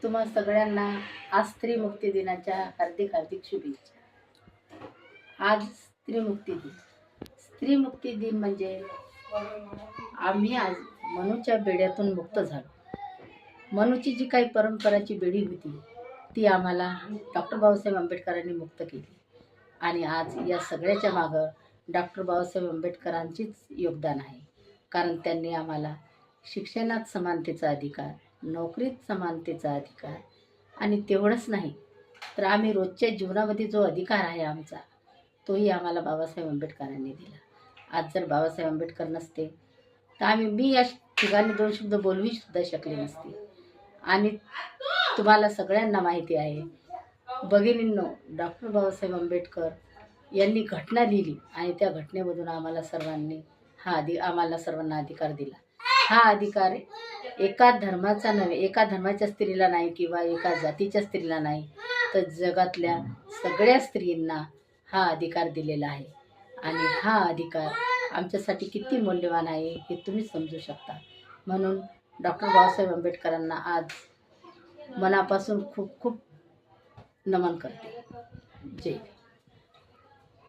तुम्हा सगळ्यांना आज स्त्री मुक्ती दिनाच्या हार्दिक हार्दिक शुभेच्छा। आज स्त्री मुक्ती दिन। स्त्री मुक्ती दिन म्हणजे आम्ही आज मनूच्या बेड्यातून मुक्त झालो। मनूची जी काही परंपराची बेडी होती ती आम्हाला डॉक्टर बाबासाहेब आंबेडकरांनी मुक्त केली आणि आज या सगळ्याच्या मागं डॉक्टर बाबासाहेब आंबेडकरांचीच योगदान आहे। कारण त्यांनी आम्हाला शिक्षणात समानतेचा अधिकार, नोकरीत समानतेचा अधिकार आणि तेवढंच नाही तर आम्ही रोजच्या जीवनामध्ये जो अधिकार आहे आमचा तोही आम्हाला बाबासाहेब आंबेडकरांनी दिला। आज जर बाबासाहेब आंबेडकर नसते तर मी या ठिकाणी दोन शब्द बोलू सुद्धा शकले नसते। आणि तुम्हाला सगळ्यांना माहिती आहे भगिनींनो, डॉक्टर बाबासाहेब आंबेडकर यांनी घटना लिहिली आणि त्या घटनेमधून आम्हाला सर्वांना अधिकार दिला। हा अधिकार एका धर्माचा नव्हे, एका धर्माच्या स्त्रीला नाही किंवा एका जातीच्या स्त्रीला नाही तर जगातल्या सगळ्या स्त्रींना हा अधिकार दिलेला आहे। आणि हा अधिकार आमच्यासाठी किती मौल्यवान आहे हे तुम्ही समजू शकता। म्हणून डॉक्टर बाबासाहेब आंबेडकरांना आज मनापासून खूप खूप नमन करते। जय